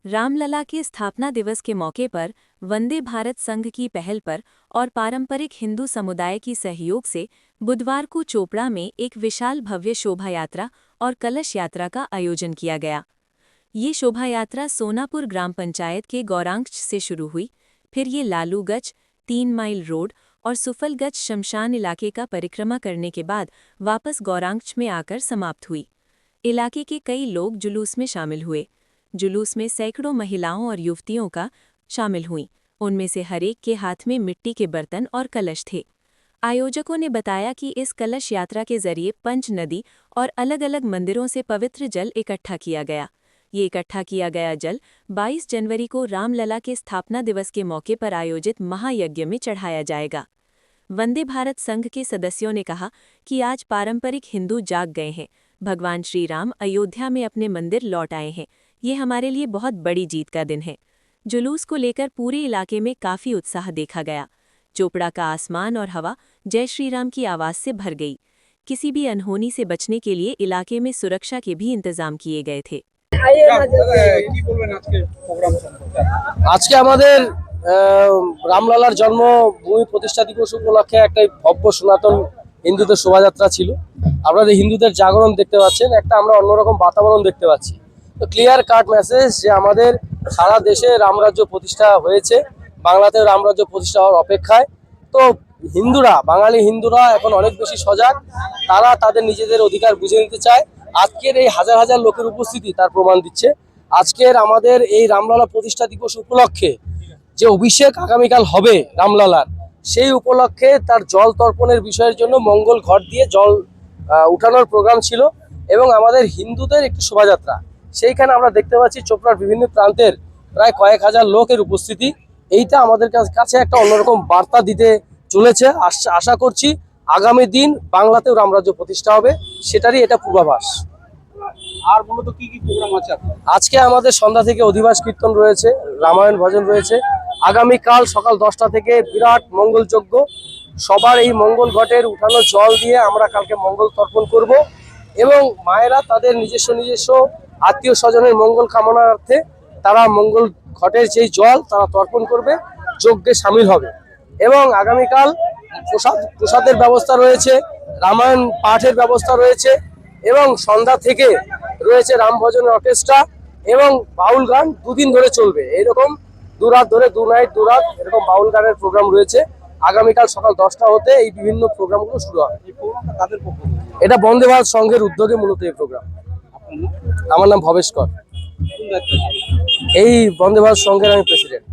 रामलला के स्थापना दिवस के मौके पर वंदे भारत संघ की पहल पर और पारंपरिक हिंदू समुदाय की सहयोग से बुधवार को चोपड़ा में एक विशाल भव्य शोभा यात्रा और कलश यात्रा का आयोजन किया गया। ये शोभा यात्रा सोनापुर ग्राम पंचायत के गौरांग से शुरू हुई, फिर ये लालूगंज, 3 माइल रोड और सुफलगंज शमशान इलाके का परिक्रमा करने के बाद वापस गौरांग में आकर समाप्त हुई। इलाके के कई लोग जुलूस में शामिल हुए। जुलूस में सैकड़ों महिलाओं और युवतियों का शामिल हुईं। उनमें से हरेक के हाथ में मिट्टी के बर्तन और कलश थे। आयोजकों ने बताया कि इस कलश यात्रा के जरिए पंच नदी और अलग अलग मंदिरों से पवित्र जल इकट्ठा किया गया। ये इकट्ठा किया गया जल 22 जनवरी को रामलला के स्थापना दिवस के मौके पर आयोजित महायज्ञ में चढ़ाया जाएगा। वंदे भारत संघ के सदस्यों ने कहा कि आज पारंपरिक हिंदू जाग गए हैं। भगवान श्री राम अयोध्या में अपने मंदिर लौट आए हैं। ये हमारे लिए बहुत बड़ी जीत का दिन है। जुलूस को लेकर पूरे इलाके में काफी उत्साह देखा गया। चोपड़ा का आसमान और हवा जय श्री राम की आवाज से भर गई। किसी भी अनहोनी से बचने के लिए इलाके में सुरक्षा के भी इंतजाम किए गए थे। আজকে আমাদের রামলালার জন্মভূমি প্রতিষ্ঠা দিবস উপলক্ষে একটা ভব্য সনাতন হিন্দুদের শোভাযাত্রা ছিল। আপনাদের হিন্দুদের জাগরণ দেখতে পাচ্ছেন, একটা আমরা অন্যরকম বাতাবরণ দেখতে পাচ্ছি। তো ক্লিয়ার কাট মেসেজ যে আমাদের সারা দেশে রামরাজ্য প্রতিষ্ঠা হয়েছে, বাংলাতেও রামরাজ্য প্রতিষ্ঠা হওয়ার অপেক্ষায়। তো হিন্দুরা, বাঙালি হিন্দুরা এখন অনেক বেশি সজাগ। তারা তাদের নিজেদের অধিকার বুঝে নিতে চায়। আজকের এই হাজার হাজার লোকের উপস্থিতি তার প্রমাণ দিচ্ছে। আজকের আমাদের এই রামলালা প্রতিষ্ঠা দিবস উপলক্ষে যে অভিষেক আগামীকাল হবে রামলালার, সেই উপলক্ষে তার জল তর্পণের বিষয়ের জন্য মঙ্গল ঘট দিয়ে জল উঠানোর প্রোগ্রাম ছিল এবং আমাদের হিন্দুদের একটি শোভাযাত্রা। সেইখানে আমরা দেখতে পাচ্ছি চোপড়ার বিভিন্ন প্রান্তের প্রায় কয়েক হাজার লোকের উপস্থিতি। এইটা আমাদের কাছে একটা অন্যরকম বার্তা দিতে চলেছে। আশা করছি আগামী দিন বাংলাতেও রামরাজ্য প্রতিষ্ঠা হবে, সেটারই এটা পূর্বাভাস। আর মূলত কি কি প্রোগ্রাম আছে আজকে আমাদের সন্ধ্যা থেকে অধিবাস কীর্তন রয়েছে, রামায়ণ ভজন রয়েছে। আগামীকাল সকাল 10টা থেকে বিরাট মঙ্গলযজ্ঞ। সবার এই মঙ্গল ঘটের উঠানো জল দিয়ে আমরা কালকে মঙ্গল তর্পণ করব এবং মায়েরা তাদের নিজস্ব আত্মীয় স্বজনের মঙ্গল কামনার্থে তারা মঙ্গল ঘটের যেই জল তারা তর্পণ করবে, যজ্ঞে সামিল হবে। এবং আগামীকাল প্রসাদের ব্যবস্থা রয়েছে, রামায়ণ পাঠের ব্যবস্থা রয়েছে এবং সন্ধ্যা থেকে রয়েছে রাম ভজনের অর্কেস্ট্রা এবং বাউল গান দুদিন ধরে চলবে। এইরকম 2 রাত ধরে 2 নাইট 2 রাত এরকম বাউল গানের প্রোগ্রাম রয়েছে। আগামীকাল সকাল 10টা হতে এই বিভিন্ন প্রোগ্রামগুলো শুরু হবে। এটা বন্দে ভারত সংঘের উদ্যোগে মূলত এই প্রোগ্রাম। আমার নাম ভবেশ কর, এই বন্দে ভারত সংঘের আমি প্রেসিডেন্ট।